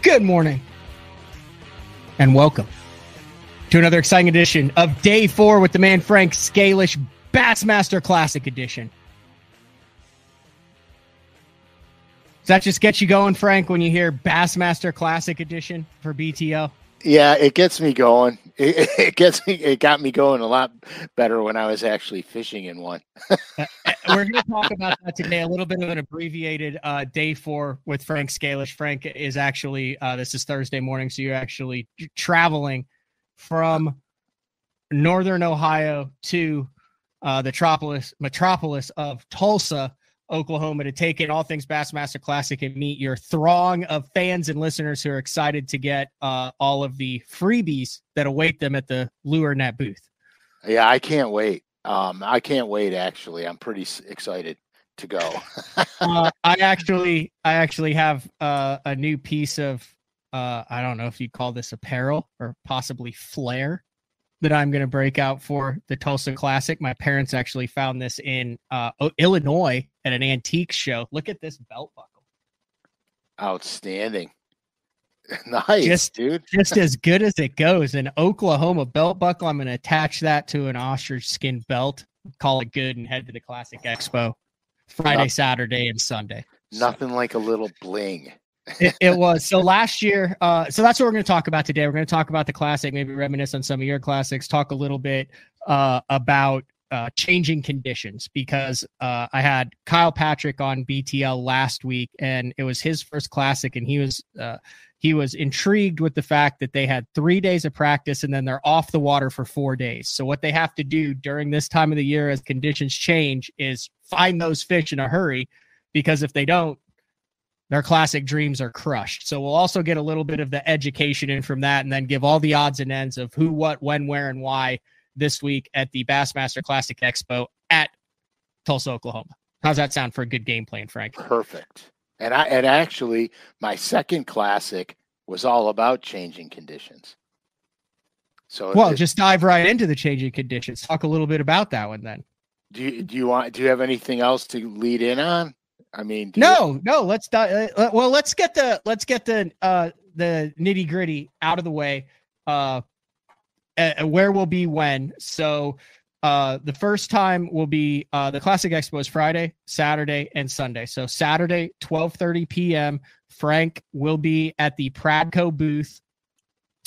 Good morning, and welcome to another exciting edition of Day 4 with the man Frank SCALISH Bassmaster Classic Edition. Does that just get you going, Frank, when you hear Bassmaster Classic Edition for BTO? Yeah, it gets me going. It got me going a lot better when I was actually fishing in one. We're going to talk about that today, a little bit of an abbreviated Day 4 with Frank SCALISH. Frank is actually, this is Thursday morning, so you're actually traveling from northern Ohio to the metropolis of Tulsa, Oklahoma, to take in all things Bassmaster Classic and meet your throng of fans and listeners who are excited to get all of the freebies that await them at the Lure Net booth. Yeah, I can't wait. I can't wait. Actually, I'm pretty excited to go. I actually have a new piece of I don't know if you call this apparel or possibly flair that I'm going to break out for the Tulsa Classic. My parents actually found this in Illinois at an antique show. Look at this belt buckle. Outstanding. Nice, dude. Just as good as it goes. An Oklahoma belt buckle. I'm going to attach that to an ostrich skin belt, call it good, and head to the Classic Expo Friday, Saturday, and Sunday. Nothing like a little bling. It was. So last year, so that's what we're going to talk about today. We're going to talk about the Classic, maybe reminisce on some of your classics, talk a little bit about changing conditions, because I had Kyle Patrick on BTL last week, and it was his first Classic, and he was intrigued with the fact that they had 3 days of practice and then they're off the water for 4 days. So what they have to do during this time of the year as conditions change is find those fish in a hurry, because if they don't, their Classic dreams are crushed. So we'll also get a little bit of the education in from that, and then give all the odds and ends of who, what, when, where, and why this week at the Bassmaster Classic Expo at Tulsa, Oklahoma. How's that sound for a good game plan, Frank? Perfect. And actually, my second Classic was all about changing conditions. So, well, just dive right into the changing conditions. Talk a little bit about that one then. Do you have anything else to lead in on? I mean, no. Let's get the nitty gritty out of the way. Where we'll be when. So the first time will be the Classic Expo is Friday, Saturday, and Sunday. So Saturday, 12:30 p.m. Frank will be at the Pradco booth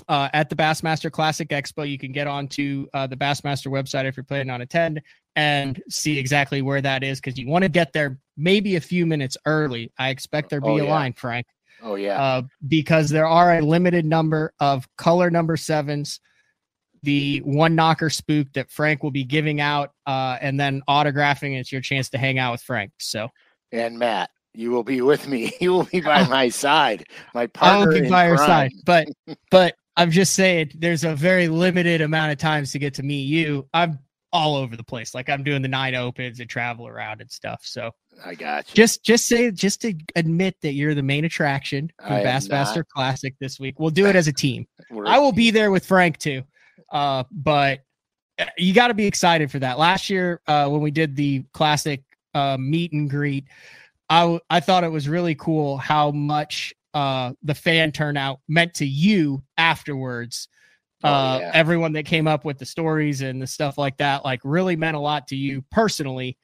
at the Bassmaster Classic Expo. You can get onto the Bassmaster website if you're planning on attend and see exactly where that is, because you want to get there maybe a few minutes early. I expect there be a line, Frank. Oh, yeah. Because there are a limited number of color number 7s, the one knocker spook that Frank will be giving out and then autographing. It's your chance to hang out with Frank. So, and Matt, you will be with me. You will be by my side. My partner. I will be by your side. But I'm just saying, there's a very limited amount of times to get to meet you. I'm all over the place. Like, I'm doing the 9 opens and travel around and stuff. So I got you. Just to admit that you're the main attraction for Bassmaster Classic this week. We'll do it as a team. I will be there with Frank too. But you got to be excited for that. Last year, when we did the Classic meet and greet, I thought it was really cool how much the fan turnout meant to you afterwards. Everyone that came up with the stories and the stuff like that, like, really meant a lot to you personally,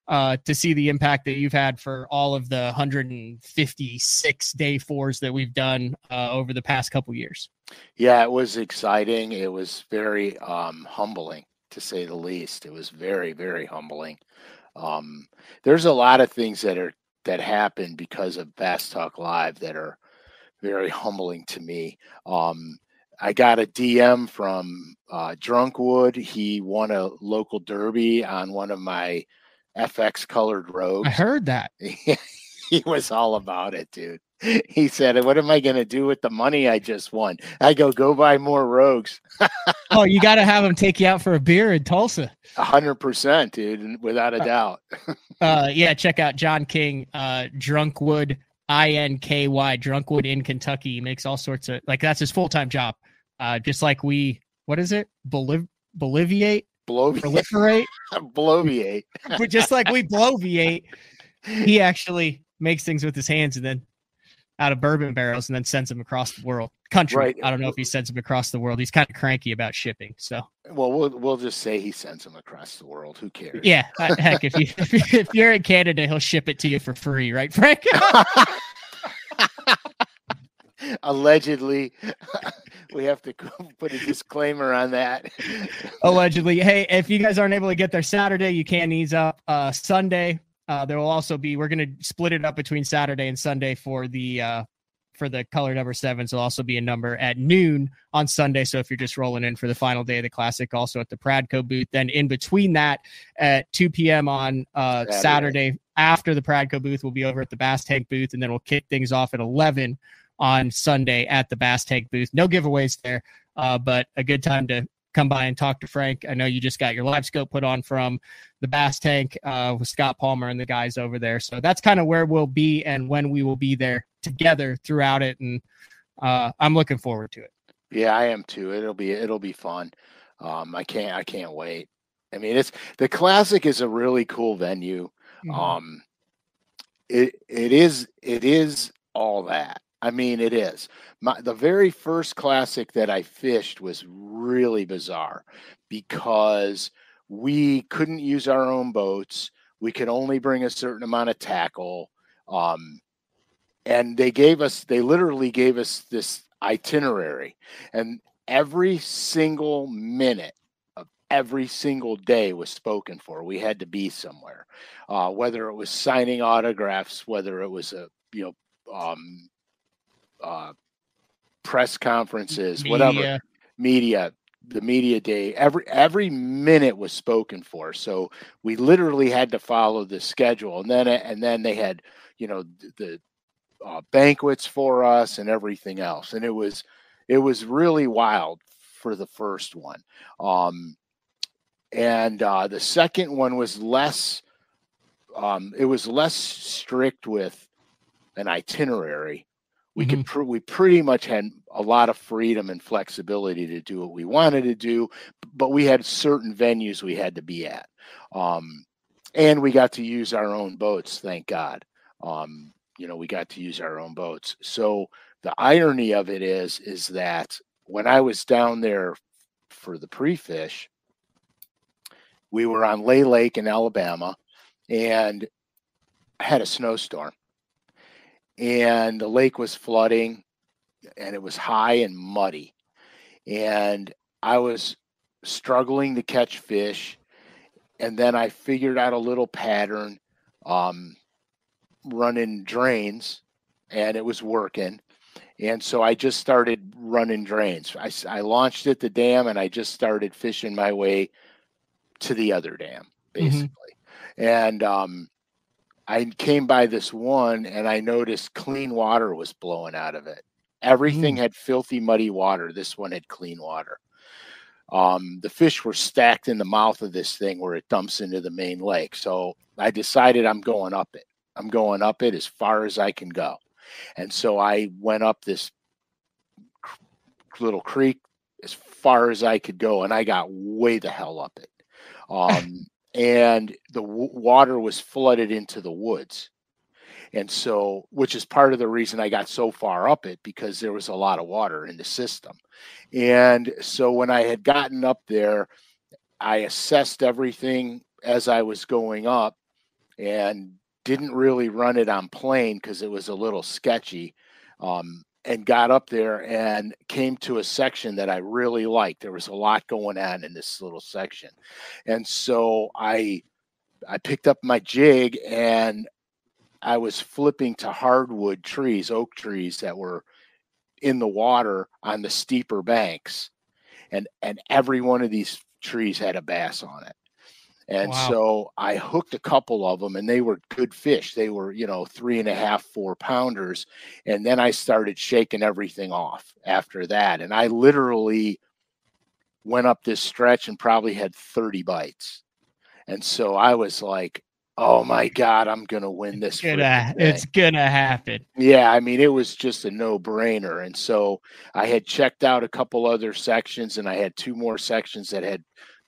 to see the impact that you've had for all of the 156 Day 4s that we've done over the past couple years. Yeah, it was exciting. It was very humbling, to say the least. It was very, very humbling. There's a lot of things that happen because of Bass Talk Live that are very humbling to me. I got a DM from Drunkwood. He won a local derby on one of my FX colored rogues. I heard that. He was all about it, dude. He said, "What am I going to do with the money I just won?" I go buy more rogues. Oh, you got to have him take you out for a beer in Tulsa. 100%, dude, without a doubt. Yeah, check out John King, Drunkwood, INKY, Drunkwood in Kentucky. He makes all sorts of, like, that's his full-time job. Just like what is it? Bloviate? Proliferate? Bloviate. But just like we bloviate, he actually makes things with his hands and then out of bourbon barrels and then sends them across the world. Country. Right. I don't know if he sends them across the world. He's kind of cranky about shipping. So, well, we'll just say he sends them across the world. Who cares? yeah, heck, if you're in Canada, he'll ship it to you for free, right, Frank? Allegedly. We have to put a disclaimer on that. Allegedly. Hey, if you guys aren't able to get there Saturday, you can ease up. Sunday, there will also be, we're going to split it up between Saturday and Sunday for the color number 7. So there'll also be a number at noon on Sunday. So if you're just rolling in for the final day of the Classic, also at the Pradco booth, then in between that at 2 p.m. on Saturday after the Pradco booth, we'll be over at the Bass Tank booth, and then we'll kick things off at 11 on Sunday at the Bass Tank booth. No giveaways there, but a good time to come by and talk to Frank. I know you just got your live scope put on from the Bass Tank with Scott Palmer and the guys over there. So that's kind of where we'll be and when we will be there together throughout it. And I'm looking forward to it. Yeah, I am too. It'll be fun. I can't wait. I mean, the Classic is a really cool venue. Mm-hmm. It is all that. I mean, it is. The very first Classic that I fished was really bizarre because we couldn't use our own boats. We could only bring a certain amount of tackle. And they literally gave us this itinerary, and every single minute of every single day was spoken for. We had to be somewhere, whether it was signing autographs, whether it was press conferences, whatever, media, the media day, every minute was spoken for. So we literally had to follow the schedule, and then they had, the banquets for us and everything else. And it was really wild for the first one. And the second one was less, it was less strict with an itinerary. We we pretty much had a lot of freedom and flexibility to do what we wanted to do, but we had certain venues we had to be at. And we got to use our own boats, thank God. We got to use our own boats. So the irony of it is that when I was down there for the pre-fish, we were on Lay Lake in Alabama, and I had a snowstorm. And the lake was flooding, and it was high and muddy. And I was struggling to catch fish. And then I figured out a little pattern, running drains, and it was working. And so I just started running drains. I launched at the dam, and I just started fishing my way to the other dam, basically. And I came by this one, and I noticed clean water was blowing out of it. Everything had filthy, muddy water. This one had clean water. The fish were stacked in the mouth of this thing where it dumps into the main lake. So I decided I'm going up it. I'm going up it as far as I can go. And so I went up this little creek as far as I could go, and I got way the hell up it. And the water was flooded into the woods. And so, which is part of the reason I got so far up it, because there was a lot of water in the system. And so when I had gotten up there, I assessed everything as I was going up and didn't really run it on plane because it was a little sketchy, and got up there and came to a section that I really liked. There was a lot going on in this little section. And so I picked up my jig, and I was flipping to hardwood trees, oak trees that were in the water on the steeper banks. And every one of these trees had a bass on it. And so I hooked a couple of them, and they were good fish. They were, 3.5, 4 pounders. And then I started shaking everything off after that. And I literally went up this stretch and probably had 30 bites. And so I was like, oh my God, I'm going to win this. It's going to happen. Yeah. I mean, it was just a no brainer. And so I had checked out a couple other sections, and I had 2 more sections that had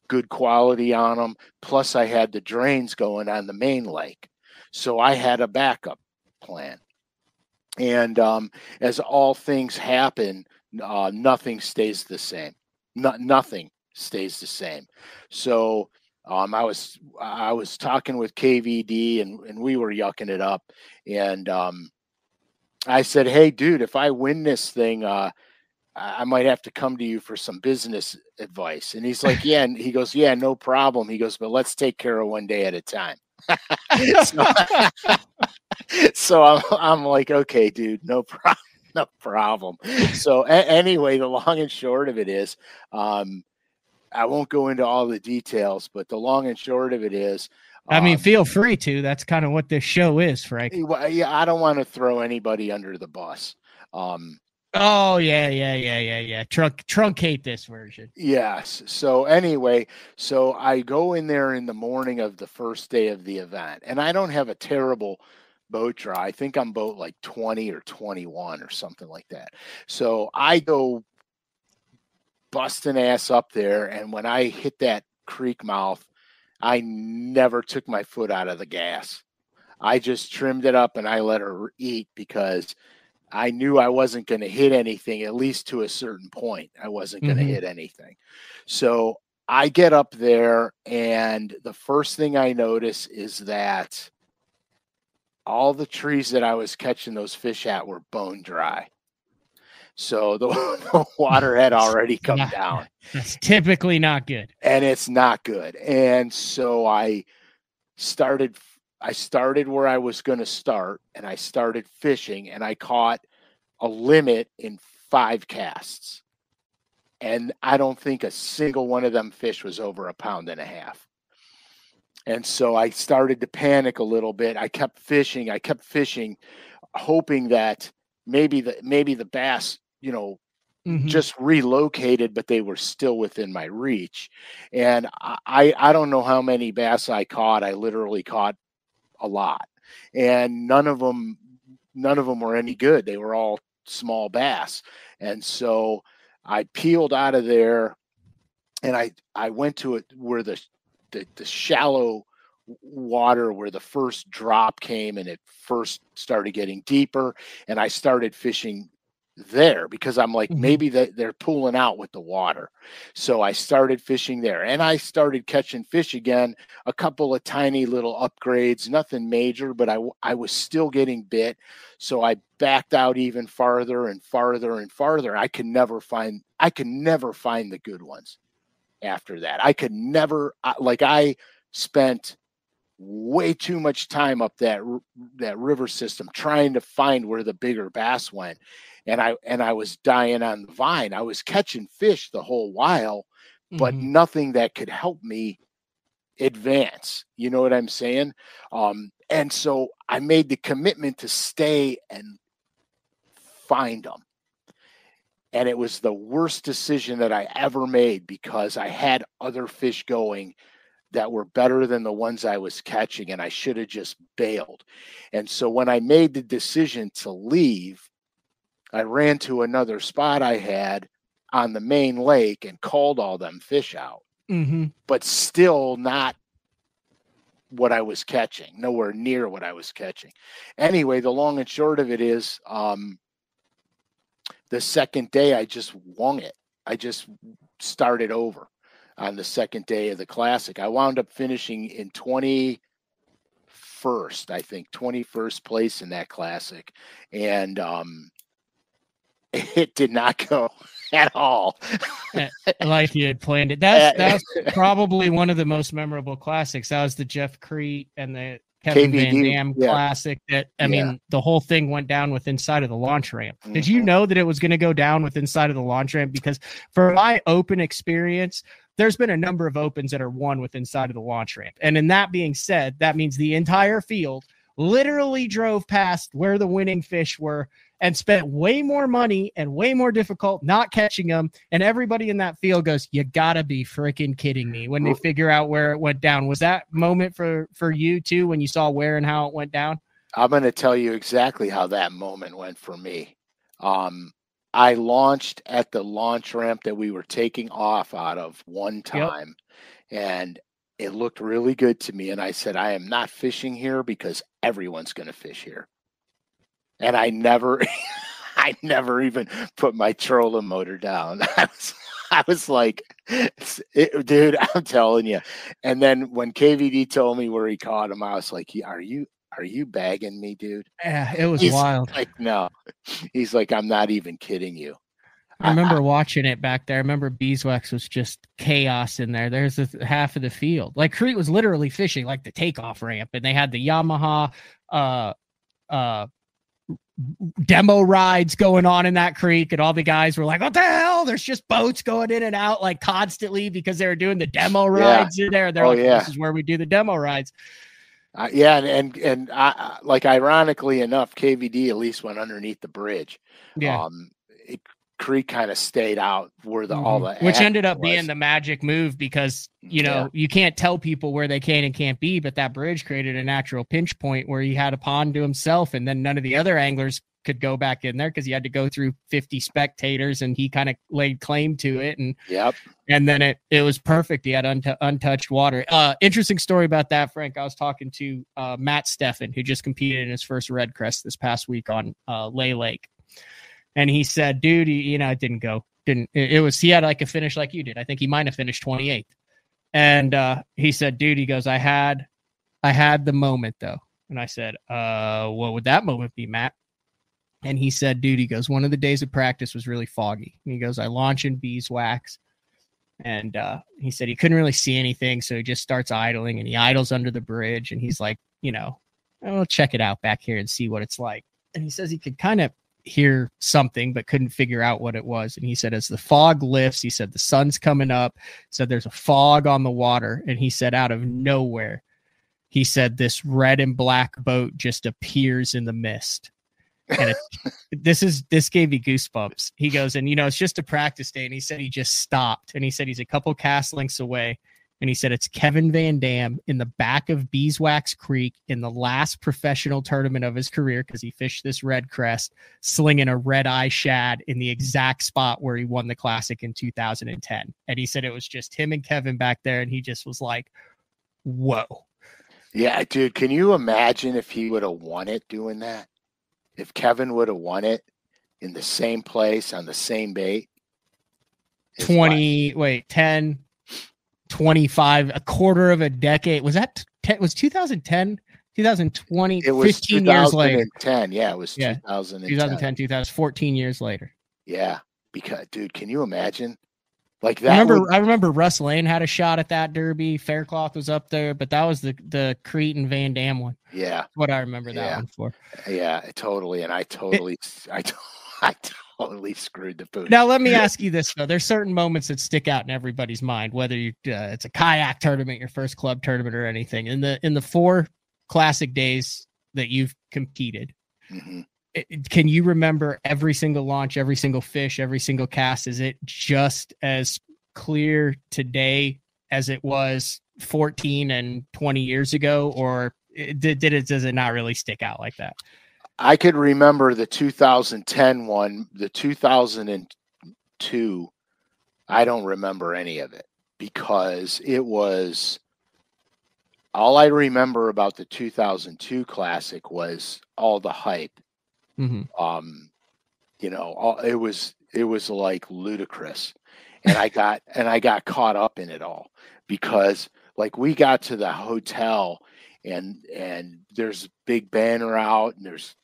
good quality on them. Plus I had the drains going on the main lake. So I had a backup plan. And as all things happen, nothing stays the same. Nothing stays the same. So I was talking with KVD, and we were yucking it up, and I said, "Hey, dude, if I win this thing, I might have to come to you for some business advice." And he's like, "Yeah," and he goes, "Yeah, no problem." He goes, "But let's take care of one day at a time." so, so I'm like, "Okay, dude, no problem." No problem. So anyway, the long and short of it is, I won't go into all the details, but the long and short of it is, I mean, feel free to. That's kind of what this show is, Frank. yeah, I don't want to throw anybody under the bus. Oh yeah. Truncate this version. Yes. So anyway, so I go in there in the morning of the first day of the event, and I don't have a terrible boat draw. I think I'm boat like 20 or 21 or something like that. So I go busting ass up there, and when I hit that creek mouth, I never took my foot out of the gas. I just trimmed it up and I let her eat because I knew I wasn't going to hit anything, at least to a certain point. I wasn't going to hit anything. So I get up there, and the first thing I notice is that all the trees that I was catching those fish at were bone dry. So the water had already come down. That's typically not good. And it's not good. And so I started where I was going to start, and I started fishing, and I caught a limit in 5 casts. And I don't think a single one of them fish was over 1.5 pounds. And so I started to panic a little bit. I kept fishing, hoping that maybe the bass, just relocated, but they were still within my reach. And I don't know how many bass I caught. I literally caught a lot, and none of them were any good. They were all small bass. And so I peeled out of there, and I went to it where the shallow water, where the first drop came and it first started getting deeper, and I started fishing there because I'm like, maybe they're pulling out with the water. So I started fishing there, and I started catching fish again, a couple of tiny little upgrades, nothing major, but I was still getting bit. So I backed out even farther and farther and farther. I could never find the good ones after that. I could never, I spent way too much time up that river system trying to find where the bigger bass went, and I was dying on the vine. I was catching fish the whole while, but nothing that could help me advance. You know what I'm saying? And so I made the commitment to stay and find them. And it was the worst decision that I ever made because I had other fish going that were better than the ones I was catching, and I should have just bailed. And so when I made the decision to leave, I ran to another spot I had on the main lake and called all them fish out, but still not what I was catching, nowhere near what I was catching. Anyway, the long and short of it is, the second day I just wung it. I just started over on the second day of the Classic. I wound up finishing in 21st, I think, 21st place in that Classic. And it did not go at all like you had planned it. That's probably one of the most memorable Classics. That was the Jeff Crete and the Kevin Van Dam Classic. That I mean, the whole thing went down with inside of the launch ramp. Did you know that it was going to go down with inside of the launch ramp? Because for my open experience, there's been a number of opens that are won with inside of the launch ramp. And in that being said, that means the entire field literally drove past where the winning fish were and spent way more money and way more difficult not catching them. And everybody in that field goes, "You gotta be freaking kidding me," when they figure out where it went down. Was that moment for you too, when you saw where and how it went down? I'm going to tell you exactly how that moment went for me. I launched at the launch ramp that we were taking off out of one time, and it looked really good to me. And I said, I am not fishing here because everyone's going to fish here. and I never, I never even put my trolling motor down. I was like, dude, I'm telling you. And then when KVD told me where he caught him, I was like, are you bagging me, dude? Yeah, it was He's wild. like, no. He's like, I'm not even kidding you. I remember watching it back there. I remember beeswax was just chaos in there. There's half of the field. Like Crete was literally fishing like the takeoff ramp, and they had the Yamaha demo rides going on in that creek, and all the guys were like, what the hell? There's just boats going in and out like constantly because they were doing the demo rides in there. They're this is where we do the demo rides. And like, ironically enough, KVD at least went underneath the bridge. Yeah. Creek kind of stayed out where all the which ended up being the magic move, because you know you can't tell people where they can and can't be, but that bridge created a natural pinch point where he had a pond to himself, and then none of the other anglers could go back in there because he had to go through 50 spectators, and he kind of laid claim to it. And and then it was perfect. He had untouched water. Interesting story about that, Frank. I was talking to Matt Steffen, who just competed in his first Red Crest this past week on Lay Lake. And he said, dude, it didn't go. He had like a finish like you did. I think he might have finished 28th. And he said, dude, he goes, I had the moment though. And I said, what would that moment be, Matt? And he said, dude, he goes, one of the days of practice was really foggy. And he goes, I launch in beeswax. And he said he couldn't really see anything. So he just starts idling, and he idles under the bridge. And he's like, I'll check it out back here and see what it's like. And he says he could kind of hear something but couldn't figure out what it was. And he said as the fog lifts, he said the sun's coming up, said there's a fog on the water, and he said out of nowhere, he said this red and black boat just appears in the mist. And this gave me goosebumps. He goes, and it's just a practice day, and he said he just stopped, and he said he's a couple cast lengths away. And he said it's Kevin Van Dam in the back of Beeswax Creek in the last professional tournament of his career, because he fished this Red Crest, slinging a red eye shad in the exact spot where he won the Classic in 2010. And he said it was just him and Kevin back there, and he just was like, whoa. Yeah, dude, can you imagine if he would have won it doing that? If Kevin would have won it in the same place on the same bait? 10... 25, a quarter of a decade. Was 2010, 2020, it was 15 years later. 2010. Yeah, it was 2010, 14 years later. Yeah. Because, dude, can you imagine? Like that. I remember Russ Lane had a shot at that Derby. Faircloth was up there, but that was the Crete and Van Dam one. Yeah. What I remember that one for. Yeah, totally. And I totally screwed the food. Now, let me ask you this, though. There's certain moments that stick out in everybody's mind, whether it's a kayak tournament, your first club tournament, or anything. In the 4 Classic days that you've competed, can you remember every single launch, every single fish, every single cast? Is it just as clear today as it was 14 and 20 years ago, or does it not really stick out like that? I could remember the 2010 one, the 2002. I don't remember any of it, because it was all I remember about the 2002 Classic was all the hype. It was like ludicrous, and I got caught up in it all, because like we got to the hotel and there's a big banner out, and there's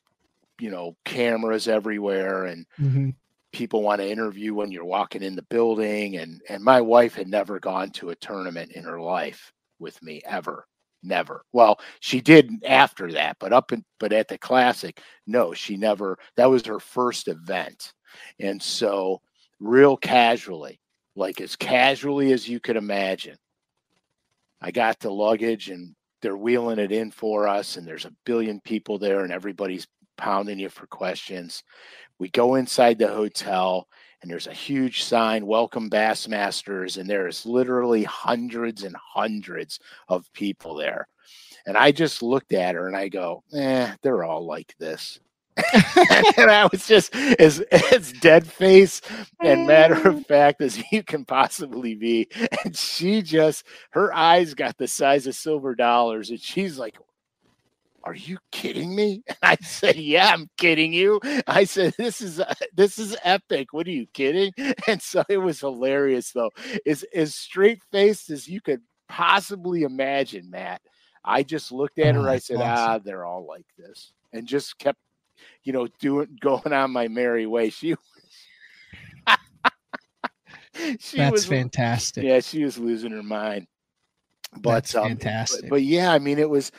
cameras everywhere, and people want to interview when you're walking in the building. And my wife had never gone to a tournament in her life with me, ever. Never. Well, she did after that, but at the Classic, no, she never. That was her first event. And so real casually, like as casually as you could imagine, I got the luggage, and they're wheeling it in for us, and there's a billion people there, and everybody's pounding you for questions. We go inside the hotel, and there's a huge sign, welcome Bassmasters, and there's literally hundreds and hundreds of people there. And I just looked at her and I go, they're all like this. And I was just as dead face and matter of fact as you can possibly be. And she just, her eyes got the size of silver dollars, and she's like, "Are you kidding me?" And I said, "Yeah, I'm kidding you." I said, this is epic. What are you kidding?" And so it was hilarious, though. As straight faced as you could possibly imagine, Matt. I just looked at her. I said, awesome. they're all like this, and just kept, going on my merry way. She That's was, fantastic. yeah, she was losing her mind. But That's fantastic. but yeah, I mean, it was.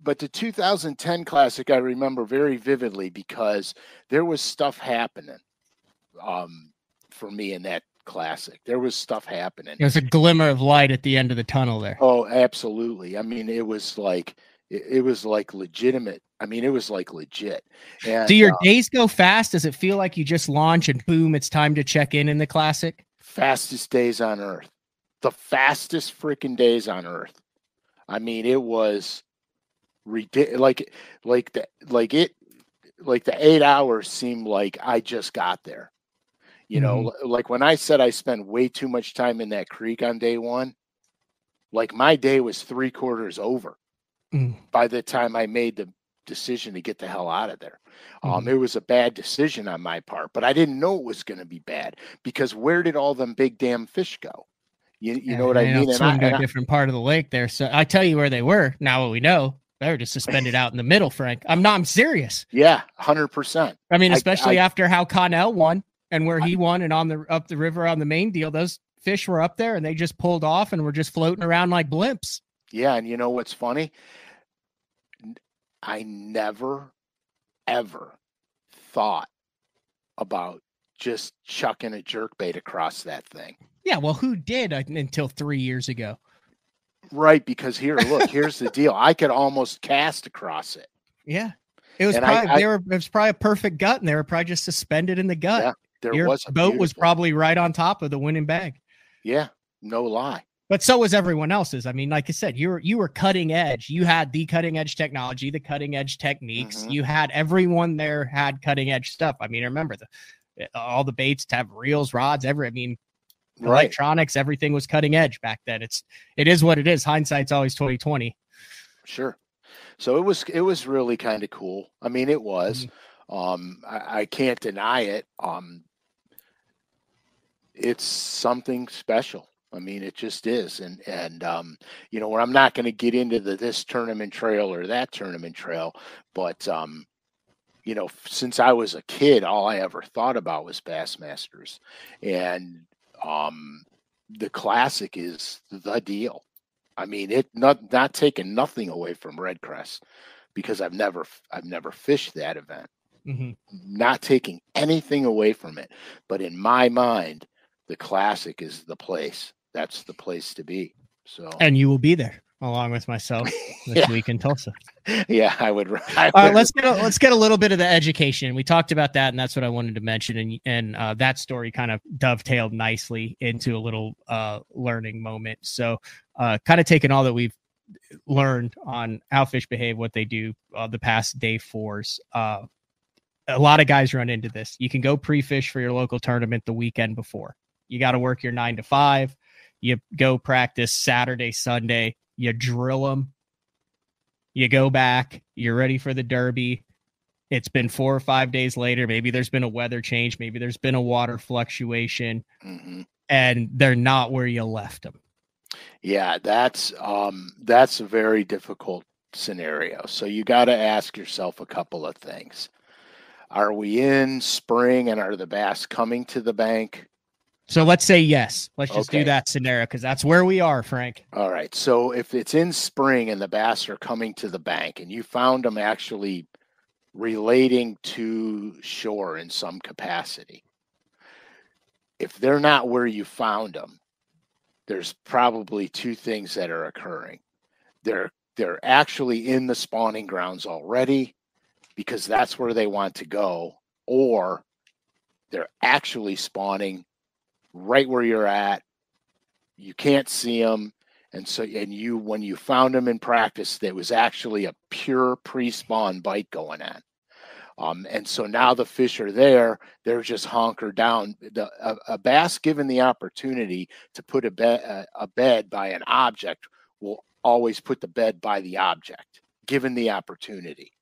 But the 2010 Classic, I remember very vividly because there was stuff happening for me in that Classic. There was stuff happening. There's a glimmer of light at the end of the tunnel there. Oh, absolutely. I mean, it was like legitimate. I mean, it was like legit. And do your days go fast? Does it feel like you just launch and boom, it's time to check in the Classic? Fastest days on earth. The fastest freaking days on earth. I mean, it was ridiculous. Like the 8 hours seemed like I just got there. Like when I said I spent way too much time in that creek on day one, like my day was 3/4 over by the time I made the decision to get the hell out of there. It was a bad decision on my part, but I didn't know it was going to be bad because where did all them big damn fish go? You know what I mean? Swim to a different part of the lake there. So I tell you where they were. Now what we know, they were just suspended out in the middle, Frank. I'm serious. Yeah, 100%. I mean, especially after how Connell won and where he won and up the river on the main deal, those fish were up there and they just pulled off and were just floating around like blimps. Yeah, and you know what's funny? I never, ever thought about just chucking a jerkbait across that thing. Yeah, well, who did until 3 years ago? Right, because here's the deal. I could almost cast across it. Yeah. It was it was probably a perfect gut, and they were probably just suspended in the gut. Yeah, your boat was probably right on top of the winning bag. Yeah, no lie. But so was everyone else's. I mean, like I said, you were cutting edge. You had the cutting edge technology, the cutting edge techniques. You had everyone there had cutting edge stuff. I mean, I remember all the baits to have reels, rods, electronics, everything was cutting edge back then. It is what it is. Hindsight's always 20/20. Sure. So it was really kind of cool. I mean, it was. I can't deny it. It's something special. I mean, it just is. And where I'm not going to get into this tournament trail or that tournament trail, but since I was a kid, all I ever thought about was Bassmasters, and the Classic is the deal. I mean, it not taking nothing away from Redcrest because I've never fished that event. Not taking anything away from it, but in my mind, the Classic is the place. That's the place to be. So, and you will be there along with myself this week in Tulsa. Yeah, I would. Let's get a little bit of the education. We talked about that, and that's what I wanted to mention. And that story kind of dovetailed nicely into a little learning moment. So, kind of taking all that we've learned on how fish behave, what they do, the past day fours. A lot of guys run into this. You can go pre-fish for your local tournament the weekend before. You got to work your 9 to 5. You go practice Saturday, Sunday. You drill them. You go back. You're ready for the Derby. It's been 4 or 5 days later. Maybe there's been a weather change. Maybe there's been a water fluctuation, and they're not where you left them. Yeah, that's a very difficult scenario. So you got to ask yourself a couple of things. Are we in spring, and are the bass coming to the bank? So let's say yes. Let's just do that scenario because that's where we are, Frank. All right. So if it's in spring and the bass are coming to the bank and you found them actually relating to shore in some capacity, if they're not where you found them, there's probably two things that are occurring. They're actually in the spawning grounds already because that's where they want to go, or they're actually spawning right where you're at. You can't see them, and when you found them in practice, there was actually a pure pre-spawn bite going on. And so now the fish are there; they're just honkered down. A bass given the opportunity to put a bed by an object will always put the bed by the object, given the opportunity.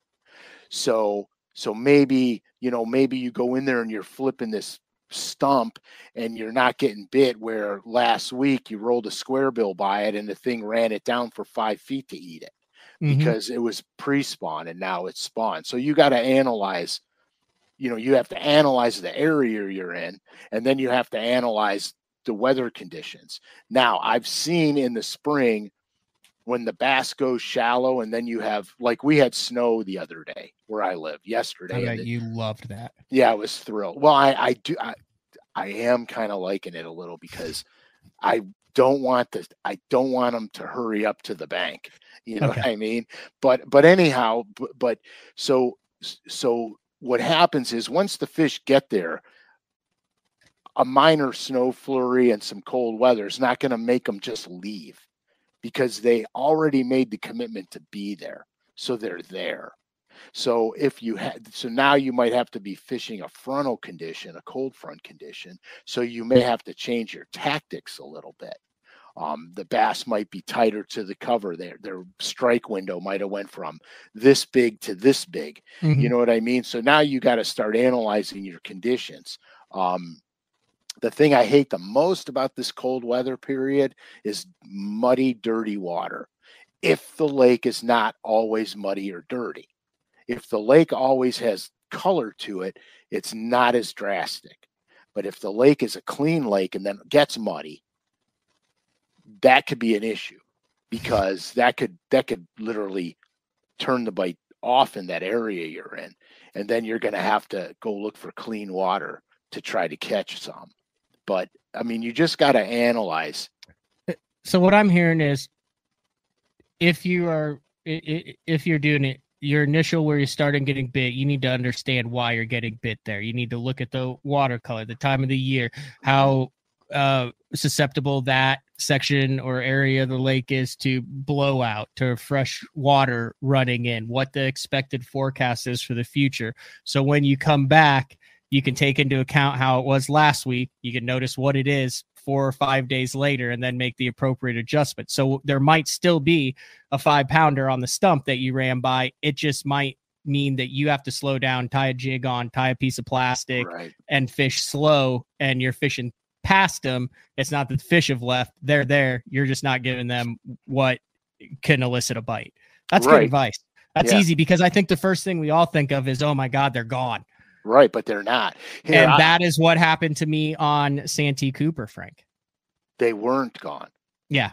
So maybe, maybe you go in there and you're flipping this stump and you're not getting bit, where last week you rolled a square bill by it and the thing ran it down for 5 feet to eat it because it was pre-spawn and now it's spawned. So you got to analyze, you have to analyze the area you're in, and then you have to analyze the weather conditions. Now, I've seen in the spring when the bass goes shallow, and then you have, like, we had snow the other day where I live yesterday. I bet you loved that. Yeah, I was thrilled. Well, I am kind of liking it a little because I don't want them to hurry up to the bank. You know what I mean? But anyhow, so what happens is once the fish get there, a minor snow flurry and some cold weather is not going to make them just leave, because they already made the commitment to be there. So they're there. So now you might have to be fishing a frontal condition, a cold front condition. So you may have to change your tactics a little bit. The bass might be tighter to the cover. Their strike window might have went from this big to this big. You know what I mean? So now you got to start analyzing your conditions. The thing I hate the most about this cold weather period is muddy, dirty water. If the lake is not always muddy or dirty, if the lake always has color to it, it's not as drastic. But if the lake is a clean lake and then it gets muddy, that could be an issue, because that could literally turn the bite off in that area you're in. And then you're going to have to go look for clean water to try to catch some. But I mean, you just got to analyze. So what I'm hearing is, if you're doing it, your initial where you're starting getting bit, you need to understand why you're getting bit there. You need to look at the water color, the time of the year, how susceptible that section or area of the lake is to blowout, to fresh water running in, what the expected forecast is for the future. So when you come back, you can take into account how it was last week. You can notice what it is 4 or 5 days later and then make the appropriate adjustment. So there might still be a 5-pounder on the stump that you ran by. It just might mean that you have to slow down, tie a jig on, tie a piece of plastic, and fish slow, and you're fishing past them. It's not that the fish have left. They're there. You're just not giving them what can elicit a bite. That's good advice. That's easy, because I think the first thing we all think of is, oh my God, they're gone. Right, but they're not. That is what happened to me on Santee Cooper, Frank. They weren't gone. Yeah.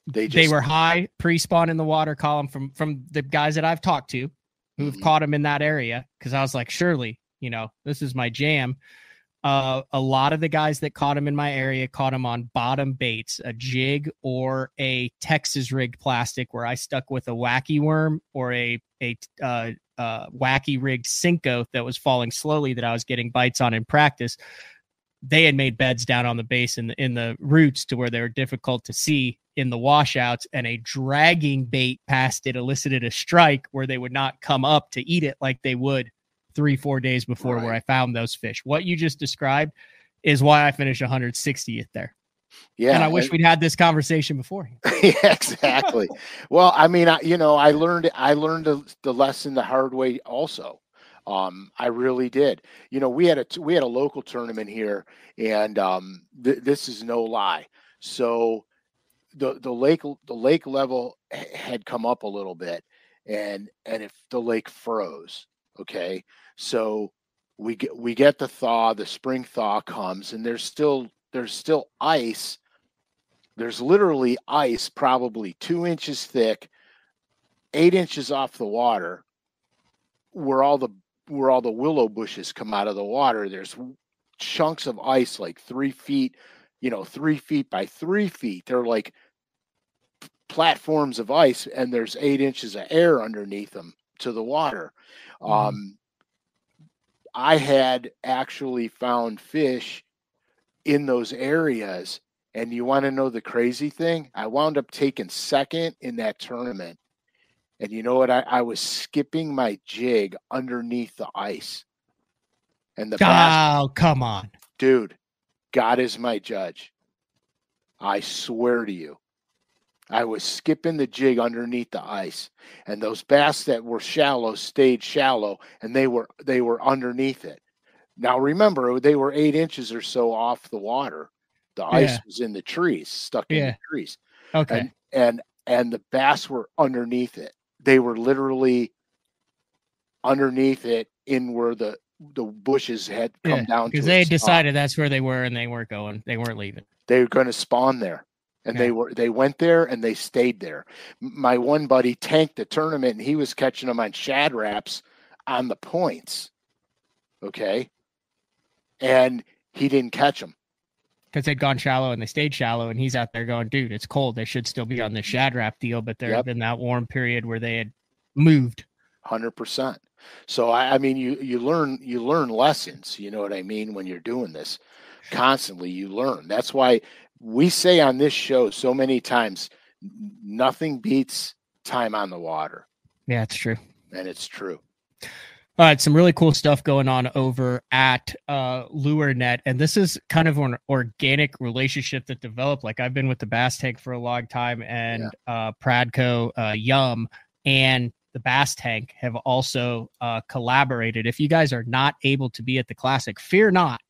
They were high pre-spawn in the water column from the guys that I've talked to who've caught them in that area, because I was like, surely, this is my jam. A lot of the guys that caught them in my area caught them on bottom baits, a jig or a Texas rigged plastic, where I stuck with a wacky worm or a wacky rigged Cinco that was falling slowly, that I was getting bites on in practice. They had made beds down on the base in the roots to where they were difficult to see in the washouts, and a dragging bait past it elicited a strike where they would not come up to eat it like they would 3-4 days before, where I found those fish. What you just described is why I finished 160th there. Yeah. And I wish we'd had this conversation before. Yeah, exactly. Well, I mean, I learned the lesson the hard way also. I really did. We had a local tournament here, and this is no lie. So the lake level had come up a little bit, and if the lake froze, okay, so we get the thaw, the spring thaw comes, and there's still ice. There's literally ice, probably 2 inches thick, 8 inches off the water, where all the willow bushes come out of the water. There's chunks of ice like 3 feet, 3 feet by 3 feet. They're like platforms of ice, and there's 8 inches of air underneath them to the water. I had actually found fish in those areas. And you want to know the crazy thing? I wound up taking second in that tournament. And you know what? I was skipping my jig underneath the ice. And the bass, come on. Dude, God is my judge. I swear to you. I was skipping the jig underneath the ice, and those bass that were shallow stayed shallow, and they were underneath it. Now remember, they were 8 inches or so off the water. The ice Yeah. was in the trees, stuck in the Yeah. trees, Okay. and the bass were underneath it. They were literally underneath it, in where the bushes had come down because to a they had stop. decided that's where they were, and they weren't leaving. They were going to spawn there, and Yeah. they went there and they stayed there. My one buddy tanked the tournament, and he was catching them on shad wraps on the points. Okay, and he didn't catch them because they'd gone shallow and they stayed shallow, and he's out there going, dude, it's cold. They should still be on the shad wrap deal, but there had been that warm period where they had moved. 100%. So I mean, you learn lessons. You know what I mean? When you're doing this constantly, you learn. That's why we say on this show so many times, nothing beats time on the water. Yeah, it's true. And it's true. All right, some really cool stuff going on over at LureNet, and this is kind of an organic relationship that developed. Like, I've been with the Bass Tank for a long time, and Pradco, Yum, and the Bass Tank have also collaborated. If you guys are not able to be at the Classic, fear not,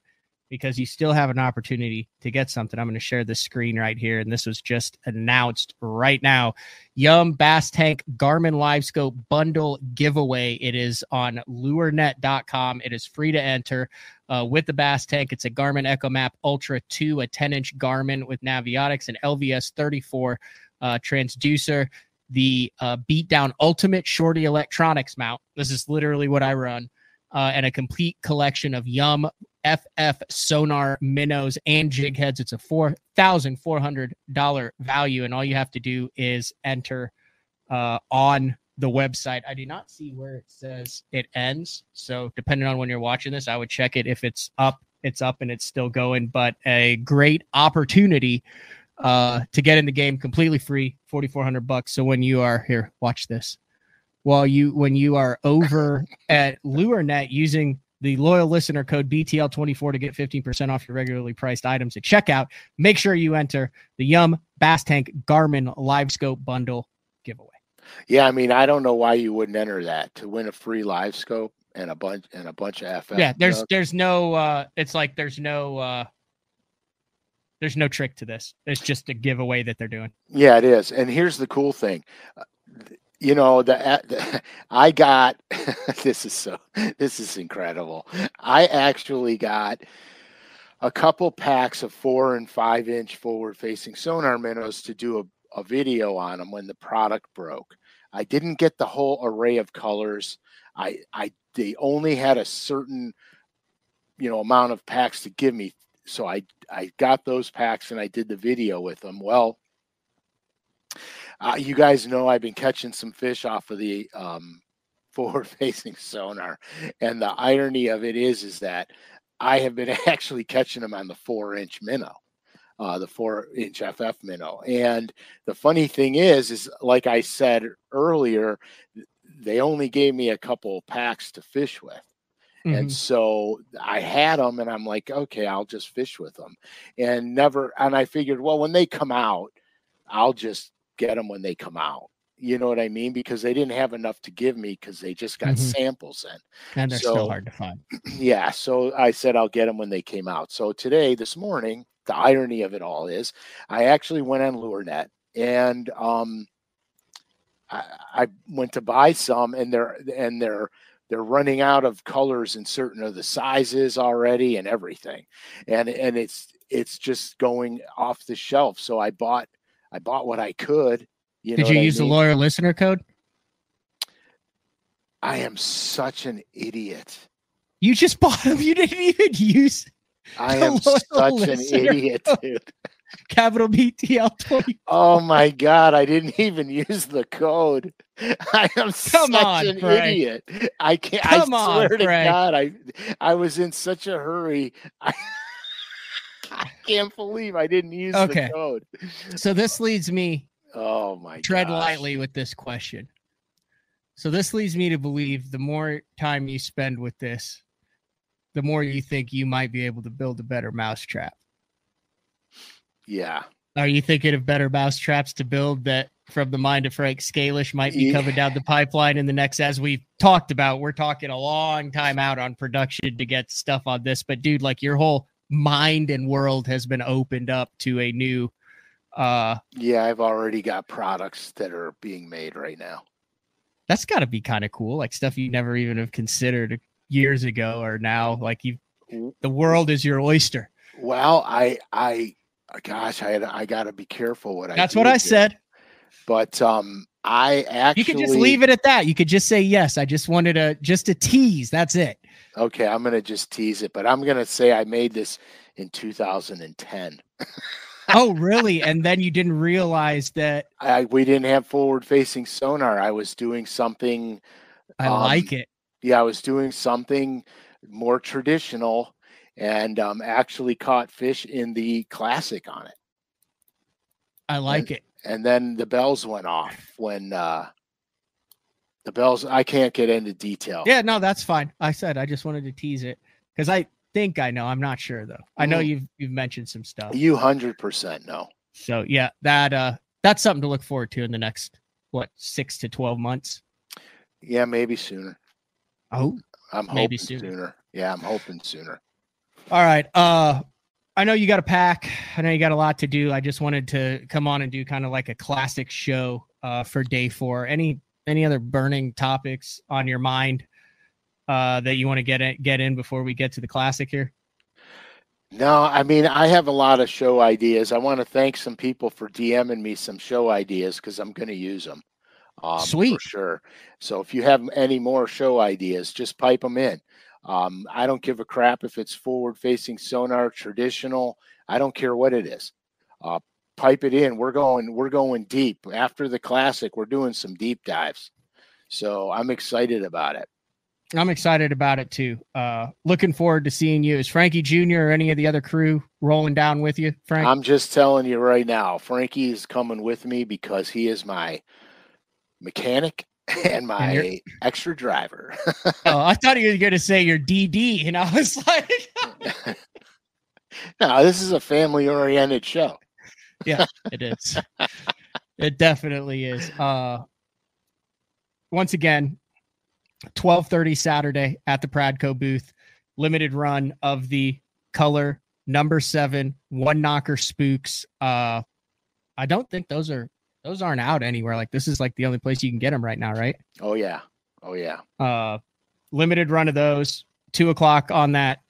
because you still have an opportunity to get something. I'm going to share the screen right here, and this was just announced right now. Yum Bass Tank Garmin LiveScope Bundle Giveaway. It is on lurenet.com. It is free to enter. With the Bass Tank, it's a Garmin EchoMap Ultra 2, a 10-inch Garmin with Navionics, an LVS 34 transducer, the Beatdown Ultimate Shorty Electronics mount. This is literally what I run. And a complete collection of Yum FF sonar minnows and jig heads. It's a $4,400 value, and all you have to do is enter on the website. I do not see where it says it ends, so depending on when you're watching this, I would check it. If it's up and it's still going. But a great opportunity to get in the game completely free, $4,400. So when you are here, watch this. When you are over at LureNet using the loyal listener code BTL24 to get 15% off your regularly priced items at checkout, make sure you enter the Yum Bass Tank Garmin LiveScope Bundle giveaway. Yeah, I mean, I don't know why you wouldn't enter that to win a free LiveScope and a bunch of FF. Yeah, there's no it's like there's no trick to this. It's just a giveaway that they're doing. Yeah, it is. And here's the cool thing. You know, I got this is incredible. I actually got a couple packs of 4 and 5 inch forward facing sonar minnows to do a video on them when the product broke. I didn't get the whole array of colors. They only had a certain, amount of packs to give me. So I got those packs and I did the video with them. Well, you guys know I've been catching some fish off of the forward-facing sonar, and the irony of it is that I have been actually catching them on the 4-inch minnow, the 4-inch FF minnow. And the funny thing is like I said earlier, they only gave me a couple packs to fish with. Mm-hmm. And so I had them, and I'm like, okay, I'll just fish with them, and I figured, well, when they come out, I'll just get them when they come out. You know what I mean? Because they didn't have enough to give me because they just got samples in. And they're still hard to find. Yeah. So I said, I'll get them when they came out. So this morning, the irony of it all is I actually went on LureNet, and I went to buy some, and they're running out of colors in certain of the sizes already and everything. And it's just going off the shelf. So I bought what I could. Did you use the loyal listener code? I am such an idiot. You just bought them. You didn't even use. I am such an idiot, dude. Capital BTL 20. Oh my God. I didn't even use the code. I am such an idiot. I can't. I swear to God, I was in such a hurry. I can't believe I didn't use the code. So this leads me. Oh my God. Tread lightly with this question. So this leads me to believe the more time you spend with this, the more you think you might be able to build a better mousetrap. Yeah. Are you thinking of better mousetraps to build that from the mind of Frank SCALISH might be coming down the pipeline in the next, as we've talked about, we're talking a long time out on production to get stuff on this, but dude, like your whole mind and world has been opened up to a new, yeah, I've already got products that are being made right now. That's gotta be kind of cool. Like stuff you never even have considered years ago or now, like the world is your oyster. Well, gosh, I got to be careful what I do. That's what I said. But I actually... You could just leave it at that. You could just say, yes, I just wanted just a tease. That's it. Okay, I'm going to just tease it. But I'm going to say I made this in 2010. Oh, really? And then you didn't realize that... we didn't have forward-facing sonar. I was doing something... I like it. Yeah, I was doing something more traditional and actually caught fish in the Classic on it. I like it. And then the bells went off when the bells, I can't get into detail. Yeah, no, that's fine. I said I just wanted to tease it because I think I know. I'm not sure though. I know you've mentioned some stuff. You 100% know. So yeah, that's something to look forward to in the next 6 to 12 months. Yeah, maybe sooner. Oh, I'm hoping sooner. Yeah, I'm hoping sooner. All right. I know you got to pack. I know you got a lot to do. I just wanted to come on and do kind of like a classic show for day 4. Any other burning topics on your mind that you want to get in before we get to the Classic here? No, I mean, I have a lot of show ideas. I want to thank some people for DMing me some show ideas because I'm going to use them. Sweet. For sure. So if you have any more show ideas, just pipe them in. I don't give a crap if it's forward-facing sonar, traditional. I don't care what it is. Pipe it in. We're going deep. After the Classic, we're doing some deep dives. So I'm excited about it. I'm excited about it too. Looking forward to seeing you. Is Frankie Jr. or any of the other crew rolling down with you, Frank? I'm just telling you right now, Frankie is coming with me because he is my mechanic and my extra driver. Oh, I thought you were going to say your DD, and I was like, no, this is a family-oriented show. Yeah, it is. It definitely is. Once again, 12:30 Saturday at the Pradco booth, limited run of the color number 7 one knocker spooks. I don't think those aren't out anywhere. Like this is like the only place you can get them right now, right? Oh yeah. Limited run of those, 2:00 on that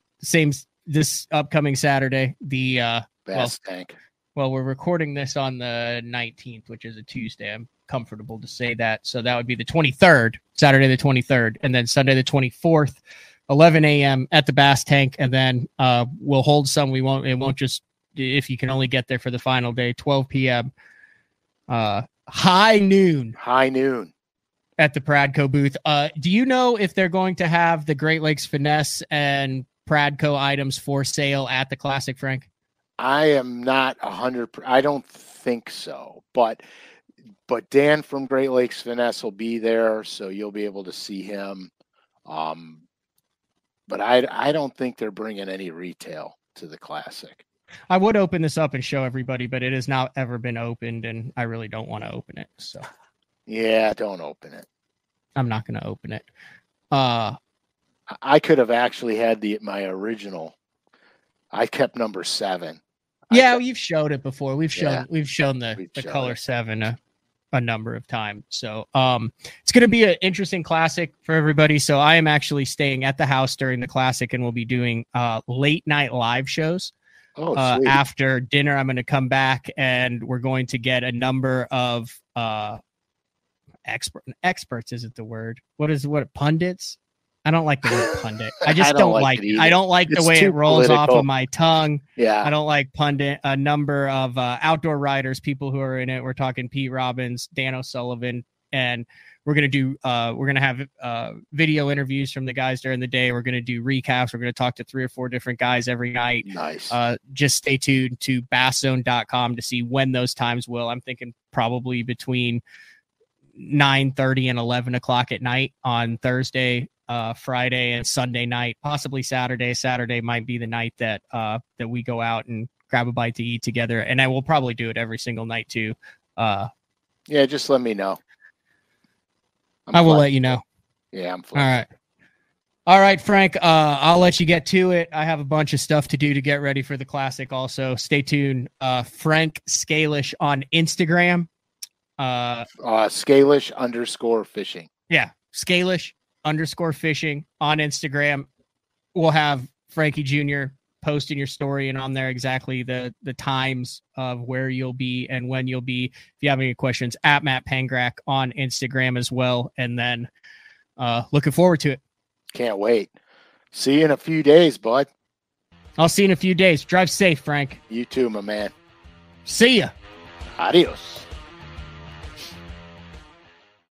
this upcoming Saturday. The Bass tank. Well, we're recording this on the 19th, which is a Tuesday. I'm comfortable to say that. So that would be the 23rd, Saturday the 23rd, and then Sunday the 24th, 11 a.m. at the Bass Tank. And then we'll hold some. It won't just, if you can only get there for the final day, 12 p.m. High noon at the Pradco booth. Do you know if they're going to have the Great Lakes Finesse and Pradco items for sale at the Classic, Frank? I am not 100%. I don't think so, but Dan from Great Lakes Finesse will be there, so you'll be able to see him. But I don't think they're bringing any retail to the Classic. I would open this up and show everybody, but it has not ever been opened, and I really don't want to open it. So, yeah, don't open it. I'm not going to open it. I could have actually had my original. I kept number 7. Yeah, you've showed it before. We've shown the color 7 a number of times. So it's going to be an interesting Classic for everybody. So I am actually staying at the house during the Classic, and we'll be doing late night live shows. After dinner, I'm going to come back, and we're going to get a number of experts. Isn't the word? What pundits? I don't like the word pundit. I just don't like it. I don't like the way it rolls off of my tongue. Yeah. I don't like pundit. A number of outdoor riders, people who are in it. We're talking Pete Robbins, Dan O'Sullivan, and we're going to have video interviews from the guys during the day. We're going to do recaps. We're going to talk to 3 or 4 different guys every night. Nice. Just stay tuned to basszone.com to see when those times will. I'm thinking probably between 9:30 and 11 o'clock at night on Thursday, Friday, and Sunday night, possibly Saturday. Saturday might be the night that we go out and grab a bite to eat together. And I will probably do it every single night too. Yeah, just let me know. I will let you know. Yeah, I'm flexible. All right. All right, Frank, I'll let you get to it. I have a bunch of stuff to do to get ready for the Classic also. Stay tuned. Frank SCALISH on Instagram. SCALISH_fishing. Yeah, SCALISH_fishing on Instagram. We'll have Frankie Jr. posting your story and on there exactly the times of where you'll be and when you'll be. If you have any questions, at Matt Pangrak on Instagram as well. And then looking forward to it. Can't wait. See you in a few days, bud. I'll see you in a few days. Drive safe, Frank. You too, my man. See ya. Adios.